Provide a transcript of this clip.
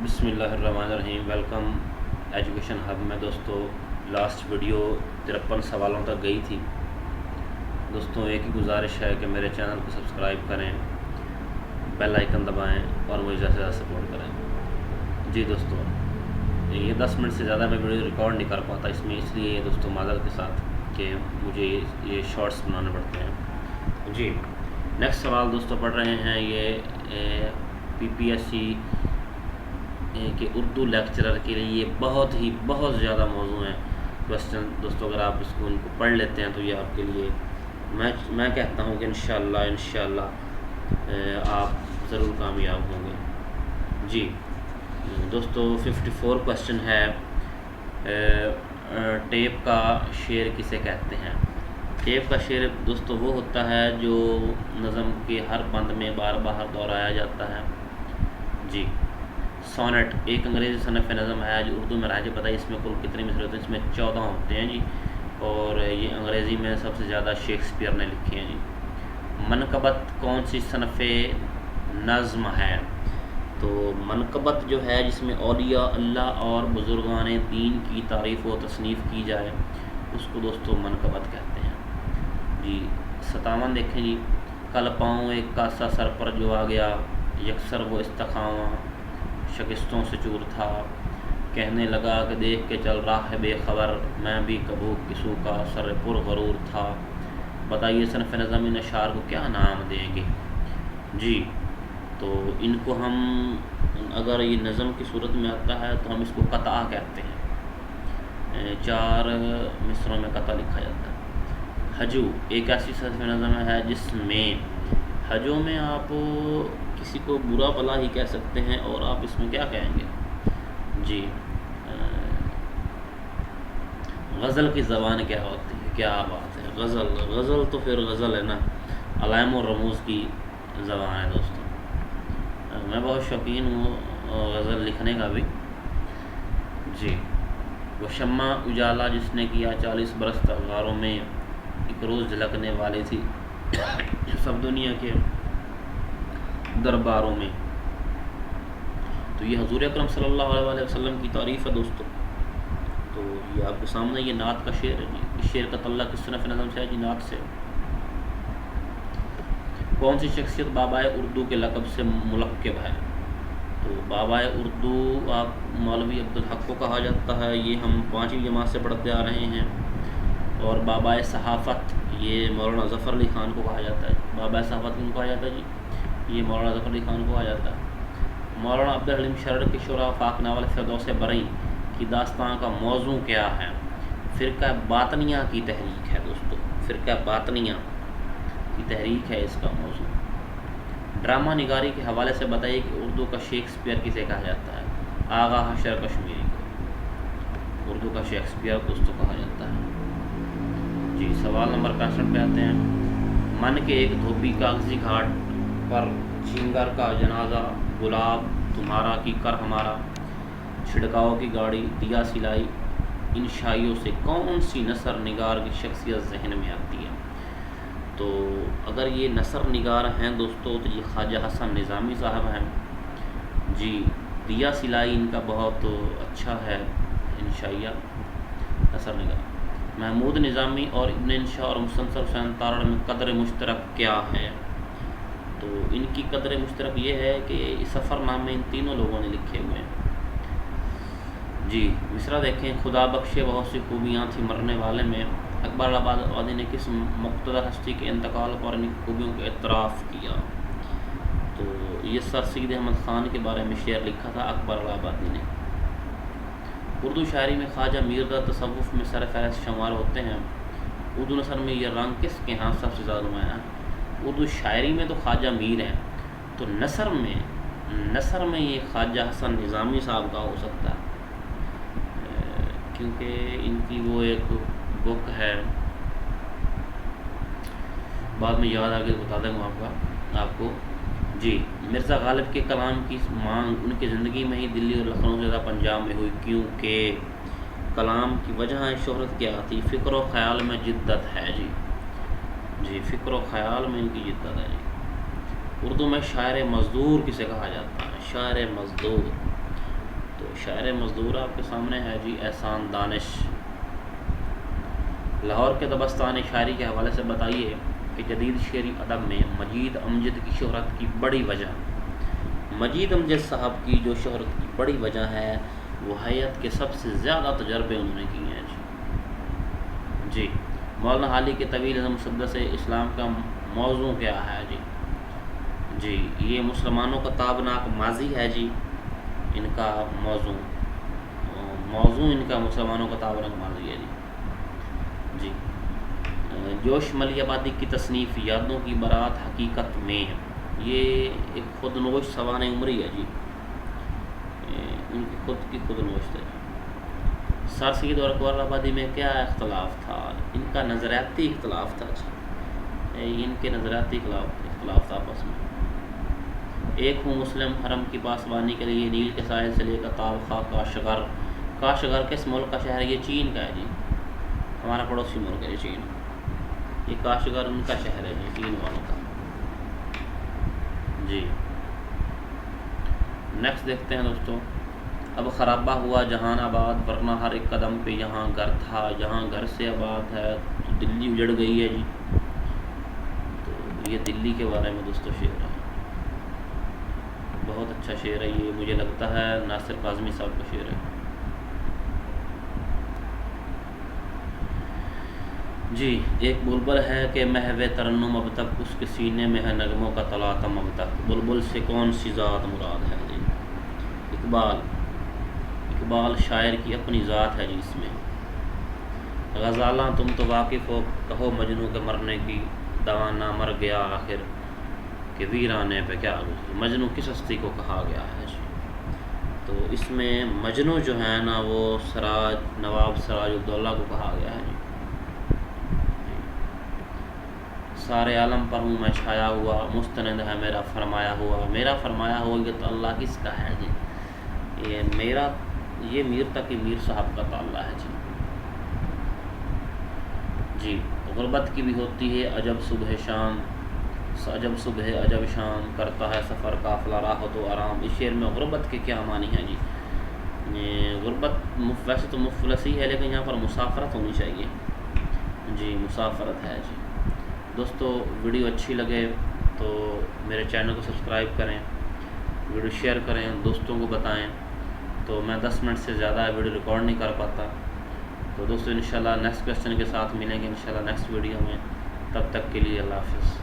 بسم اللہ الرحمن الرحیم۔ ویلکم ایجوکیشن ہب میں دوستوں لاسٹ ویڈیو 53 سوالوں تک گئی تھی۔ دوستوں ایک ہی گزارش ہے کہ میرے چینل کو سبسکرائب کریں، بیل آئیکن دبائیں اور مجھے زیادہ سے زیادہ سپورٹ کریں۔ جی دوستوں، یہ 10 منٹ سے زیادہ میں ویڈیو ریکارڈ نہیں کر پاتا، اس لیے دوستوں معذرت کے ساتھ کہ مجھے یہ شارٹس بنانے پڑتے ہیں۔ جی نیکسٹ سوال دوستوں پڑھ رہے ہیں، یہ PPSC کہ اردو لیکچرر کے لیے یہ بہت زیادہ موضوع ہیں کوشچن دوستوں۔ اگر آپ اس کو ان کو پڑھ لیتے ہیں تو یہ آپ کے لیے میں کہتا ہوں کہ انشاءاللہ آپ ضرور کامیاب ہوں گے۔ جی دوستوں 54 کوشچن ہے، ٹیپ کا شعر کسے کہتے ہیں؟ ٹیپ کا شعر دوستوں وہ ہوتا ہے جو نظم کے ہر بند میں بار بار دہرایا جاتا ہے۔ جی سونٹ ایک انگریزی صنف نظم ہے جو اردو میں راجع پتہ ہے، اس میں کل کتنے مصرے ہوتے ہیں؟ اس میں 14 ہوتے ہیں جی، اور یہ انگریزی میں سب سے زیادہ شیکسپیئر نے لکھی ہیں جی۔ منقبت کون سی صنف نظم ہے؟ تو منقبت جو ہے جس میں اولیاء اللہ اور بزرگان دین کی تعریف و تصنیف کی جائے اس کو دوستوں منقبت کہتے ہیں جی۔ 57 دیکھیں جی، کل پاؤں ایک کاسا سر پر جو آ گیا، یکسر وہ استقامہ شکستوں سے چور تھا، کہنے لگا کہ دیکھ کے چل رہا ہے بے خبر، میں بھی کبو کسو کا سر پر غرور تھا۔ بتائیے صنف نظم ان اشعار کو کیا نام دیں گے؟ جی تو ان کو ہم اگر یہ نظم کی صورت میں آتا ہے تو ہم اس کو قطعہ کہتے ہیں، 4 مصروں میں قطعہ لکھا جاتا ہے۔ ہجو ایک ایسی صنف نظم ہے جس میں ہجو میں آپ کسی کو برا بھلا ہی کہہ سکتے ہیں، اور آپ اس میں کیا کہیں گے؟ جی غزل کی زبان کیا ہوتی ہے؟ کیا بات ہے، غزل تو پھر غزل ہے نا، علائم و رموز کی زبان ہے دوستوں۔ میں بہت شوقین ہوں غزل لکھنے کا بھی۔ جی وہ شمع اجالا جس نے کیا 40 برس تک غاروں میں، ایک روز جھلکنے والی تھی سب دنیا کے درباروں میں۔ تو یہ حضور اکرم صلی اللہ علیہ وسلم کی تعریف ہے دوستوں۔ تو یہ آپ کے سامنے یہ نعت کا شعر ہے جی، اس شعر کا تعلق کس صنف نظم سے ہے جی؟ نعت سے۔ کون سی شخصیت بابائے اردو کے لقب سے ملقب ہے؟ تو بابائے اردو آپ مولوی عبدالحق کو کہا جاتا ہے، یہ ہم 5ویں جماعت سے پڑھتے آ رہے ہیں۔ اور بابائے صحافت یہ مولانا ظفر علی خان کو کہا جاتا ہے۔ بابائے صحافت کن کو کہا جاتا ہے جی؟ یہ مولانا ظفر علی خان کو کہا جاتا ہے۔ مولانا عبدالحلیم شرر کی شعر آفاق ناول فردوس برئی کی داستان کا موضوع کیا ہے؟ فرقہ باطنیہ کی تحریک ہے دوستو، فرقہ باطنیہ کی تحریک ہے اس کا موضوع۔ ڈرامہ نگاری کے حوالے سے بتائیے کہ اردو کا شیکسپیئر کسے کہا جاتا ہے؟ آغا حشر کشمیری کو اردو کا شیکسپیئر دوستو کہا جاتا ہے جی۔ سوال نمبر 65 پہ آتے ہیں۔ من کے ایک دھوبی کاغذی گھاٹ پر چنگر کا جنازہ، گلاب تمہارا کی کر ہمارا، چھڑکاؤ کی گاڑی، دیا سلائی، ان شائعوں سے کون سی نثر نگار کی شخصیت ذہن میں آتی ہے؟ تو اگر یہ نثر نگار ہیں دوستو تو یہ خواجہ حسن نظامی صاحب ہیں جی۔ دیا سلائی ان کا بہت اچھا ہے انشائیہ نثر نگار۔ محمود نظامی اور ابن انشاء اور مستنصر حسین تارڑ میں قدر مشترک کیا ہے؟ تو ان کی قدر مشترک یہ ہے کہ سفر نامے ان تینوں لوگوں نے لکھے ہوئے ہیں جی۔ مصرع دیکھیں، خدا بخشے بہت سی خوبیاں تھی مرنے والے میں، اکبر آبادی نے کس مقتدر ہستی کے انتقال پر ان خوبیوں کا اعتراف کیا؟ تو یہ سر سید احمد خان کے بارے میں شعر لکھا تھا اکبر آبادی نے۔ اردو شاعری میں خواجہ میرزا تصوف میں سر فہرست شمار ہوتے ہیں۔ اردو نثر میں یہ رنگ کس کے ہاں سب سے زیادہ نمایاں ہے؟ اردو شاعری میں تو خواجہ میر ہیں، تو نثر میں یہ خواجہ حسن نظامی صاحب کا ہو سکتا ہے، کیونکہ ان کی وہ ایک بک ہے، بعد میں یاد آگے بتا دیں گا آپ کو جی۔ مرزا غالب کے کلام کی مانگ ان کی زندگی میں ہی دلی اور لکھنؤ سے زیادہ پنجاب میں ہوئی، کیونکہ کلام کی وجہ شہرت کیا تھی؟ فکر و خیال میں جدت ہے جی، فکر و خیال میں ان کی جدت ہے جی۔ اردو میں شاعر مزدور کسے کہا جاتا ہے؟ شاعر مزدور تو شاعر مزدور آپ کے سامنے ہے جی احسان دانش۔ لاہور کے دبستان شاعری کے حوالے سے بتائیے کہ جدید شعری ادب میں مجید امجد کی شہرت کی بڑی وجہ، مجید امجد صاحب کی جو شہرت کی بڑی وجہ ہے وہ حیات کے سب سے زیادہ تجربے انہوں نے کیے ہیں جی۔ مولانا حالی کے طویل مسدس اسلام کا موضوع کیا ہے جی یہ مسلمانوں کا تابناک ماضی ہے جی، ان کا موضوع ان کا مسلمانوں کا تابناک ماضی ہے جی۔ جوش ملی آبادی کی تصنیف یادوں کی برات حقیقت میں، یہ ایک خود نوش سوانح عمری ہے جی، ان کی خود کی خود نوشت ہے۔ سر سید اور اکبر آبادی میں کیا اختلاف تھا؟ ان کا نظریاتی اختلاف تھا جی، ان کے نظریاتی اختلاف تھا آپس میں۔ ایک ہوں مسلم حرم کی پاسبانی کے لیے نیل کے ساحل سے لے کر تابخا کاشغر کس ملک کا شہر ہے؟ یہ چین کا ہے جی، ہمارا پڑوسی ملک ہے چین، یہ کاشغر ان کا شہر ہے جی، چین والوں کا جی۔ نیکسٹ دیکھتے ہیں دوستوں، اب خرابہ ہوا جہان آباد ورنہ ہر ایک قدم پہ یہاں گھر تھا، جہاں گھر سے آباد ہے تو دلی اجڑ گئی ہے جی۔ تو یہ دلی کے بارے میں دوستوں شعر ہے، بہت اچھا شعر ہے یہ، مجھے لگتا ہے ناصر کاظمی صاحب کا شعر ہے جی۔ ایک بلبل ہے کہ محو ترنم اب تک، اس کے سینے میں ہے نغموں کا تلاطم اب تک، بلبل سے کون سی ذات مراد ہے جی۔ اقبال شاعر کی اپنی ذات ہے جی اس میں۔ غزالاں تم تو واقف ہو، کہو مجنوں کے مرنے کی، دوانا مر گیا آخر کہ ویرانے پہ کیا گزری، مجنوں کس ہستی کو کہا گیا ہے جی۔ تو اس میں مجنوں جو ہے نا وہ نواب سراج الدولہ کو کہا گیا ہے جی۔ سارے عالم پر ہوں میں چھایا ہوا، مستند ہے میرا فرمایا ہوا، میرا فرمایا ہوا یہ تو اللہ کس کا ہے جی، یہ میر تقی میر صاحب کا تعلق ہے جی۔ غربت کی بھی ہوتی ہے عجب صبح شام، عجب صبح عجب شام، کرتا ہے سفر قافلہ راہ تو آرام۔ اس شعر میں غربت کے کیا معنی ہیں جی؟ غربت ویسے تو مفلسی ہے لیکن یہاں پر مسافرت ہونی چاہیے جی، مسافرت ہے جی۔ دوستو ویڈیو اچھی لگے تو میرے چینل کو سبسکرائب کریں، ویڈیو شیئر کریں، دوستوں کو بتائیں۔ تو میں 10 منٹ سے زیادہ ویڈیو ریکارڈ نہیں کر پاتا، تو دوستو انشاءاللہ نیکسٹ کویسچن کے ساتھ ملیں گے انشاءاللہ نیکسٹ ویڈیو میں، تب تک کے لیے اللہ حافظ۔